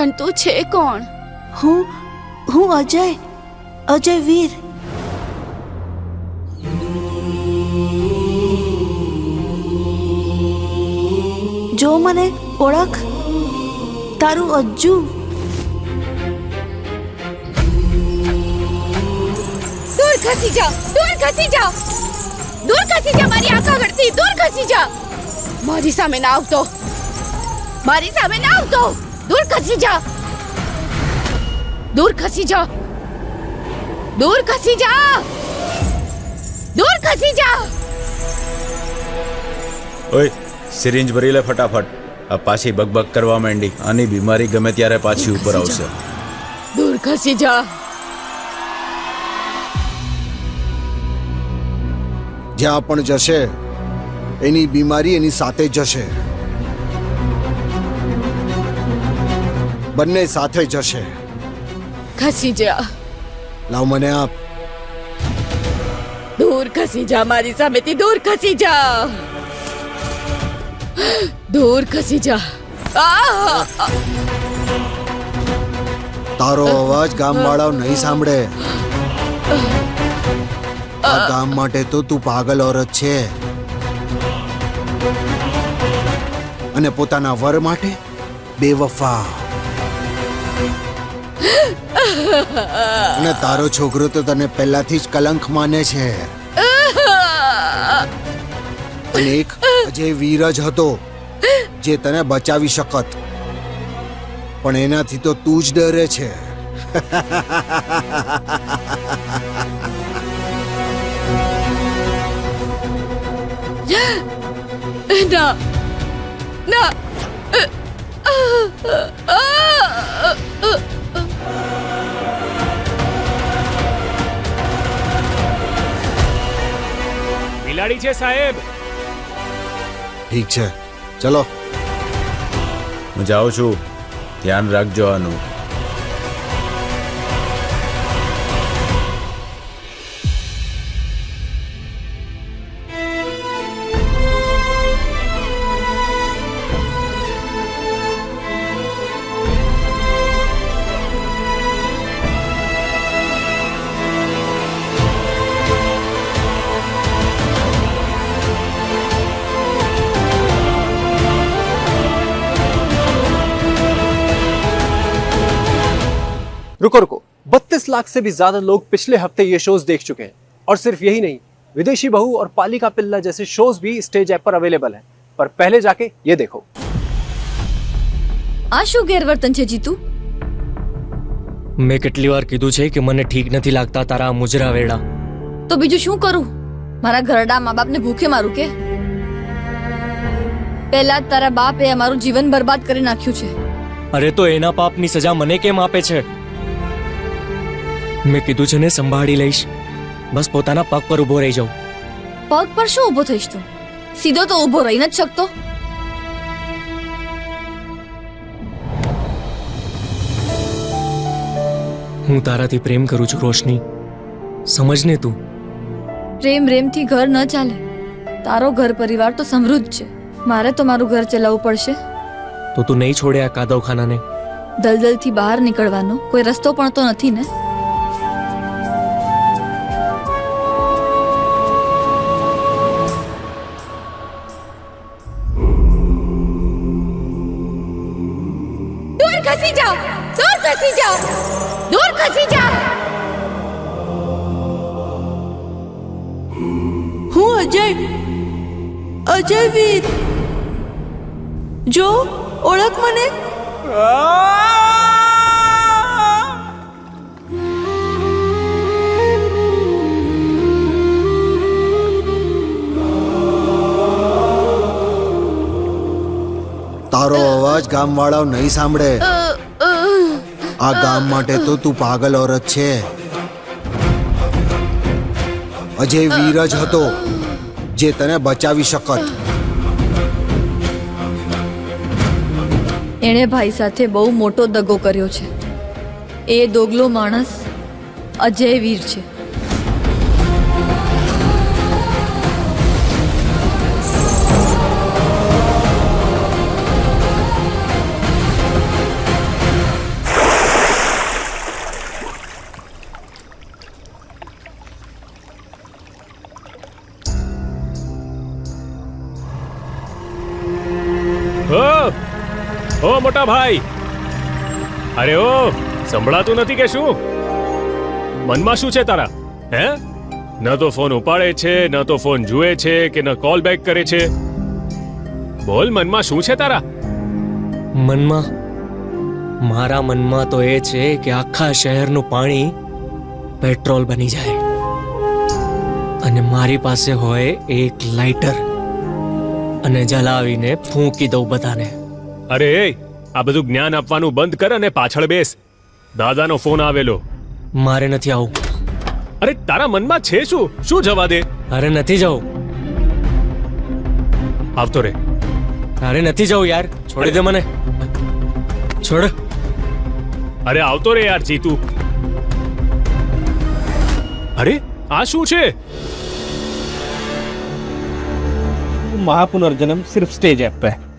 પણ તું છે કોણ? હું અજય વીર. જો મને ઓળખ, તારું અજ્જુ. દૂર ખસી જા, દૂર ખસી જા, દૂર ખસી જા મારી આંખ આગળથી, દૂર ખસી જા. મારી સામે ના આવતો, મારી સામે ના આવતો. દૂર ખસી જા, દૂર ખસી જા, દૂર ખસી જા, દૂર ખસી જા. ઓય સિરિંજ ભરી લે ફટાફટ. આ પાછી બકબક કરવા માંડી. આની બીમારી ગમે ત્યારે પાછી ઉપર આવશે. દૂર ખસી જા. જ્યાં પણ જશે એની બીમારી એની સાથે જશે. બંને સાથે જશે. ખસી જા. લાવ મને આપ. દૂર ખસી જા મારી સામેથી, દૂર ખસી જા, દૂર ખસી જા. તારો અવાજ ગામવાળાઓ નહીં સાંભળે. આ ગામ માટે તો તું પાગલ ઓરત છે, અને પોતાના વર માટે બેવફા. અને તારો છોકરો તો તને પહેલાથી જ કલંક માને છે. અને એક અજય વીર જ હતો જે તને બચાવી શકત, પણ એનાથી તો તું જ ડરે છે. ના ના. બિલાડી છે સાહેબ. ઠીક છે, ચલો. હું જાઉં છું, ધ્યાન રાખજો આનું. रुको 32 लाख से भी ज्यादा लोग पिछले हफ्ते ये शोज देख चुके हैं, और सिर्फ यही नहीं, विदेशी बहू और पालिका पिल्ला जैसे शोज भी स्टेज ऐप पर अवेलेबल हैं, पर पहले जाके ये देखो. આ શું ગેરવર્તન છે જીતુ? મેં કેટલી વાર કીધું છે કે મને ઠીક નથી લાગતા તારા મુજરા વેડા. તો બીજું શું કરું? મારા ઘરડા મા બાપને ભૂખે મારું કે? પહેલા તારા બાપે અમારું જીવન બરબાદ કરી નાખ્યું છે. અરે તો એના પાપની સજા મને કેમ આપે છે? મેં કીધું છે ને સંભાળી લઈશ. બસ પોતાના પગ પર ઊભો રહી જાઉં. પગ પર શું ઊભો થઈશ તું? સીધો તો ઊભો રહી નથી શકતો. હું તારાથી પ્રેમ કરું છું રોશની, સમજને તું. પ્રેમ રેમથી ઘર ન ચાલે. તારો ઘર પરિવાર તો સમૃદ્ધ છે, મારે તો મારું ઘર ચલાવવું પડશે. તો તું નહીં છોડે આ કાદવખાનાને? દલદલથી બહાર નીકળવાનો કોઈ રસ્તો પણ તો નથી ને. દૂર ખસી જા, દૂર ખસી જા, દૂર ખસી જા. હું અજય વીર. જો ઓળખ મને. તારો અવાજ ગામવાળાઓ નહીં સાંભળે. આ ગામ માટે તો તું પાગલ ઓરત છે. અજય વીર જ હતો જે તને બચાવી શકત. એણે ભાઈ સાથે બહુ મોટો દગો કર્યો છે. એ દોગલો માણસ અજય વીર છે. મોટા ભાઈ. અરે ઓ, સંભળાતું નથી કે શું? મનમાં શું છે તારા? હે? ન તો ફોન ઉપાડે છે, ન તો ફોન જુએ છે કે ન કોલ બેક કરે છે. બોલ, મનમાં શું છે તારા? મનમાં મારા મનમાં તો એ છે કે આખા શહેરનું પાણી પેટ્રોલ બની જાય અને મારી પાસે હોય એક લાઇટર અને જલાવીને ફૂંકી દઉં બધાને. અરે એ, આ બધું જ્ઞાન આપવાનું બંધ કર અને પાછળ બેસ. દાદાનો ફોન આવેલો. મારે નથી આવું. અરે તારા મનમાં છે શું? શું જવા દે. અરે નથી જવું. આવતો રે. અરે નથી જવું યાર, છોડી દે મને. છોડ. અરે આવતો રે યાર જીતુ. અરે આ શું છે? महापुनर्जन्म सिर्फ स्टेज ऐप पे है.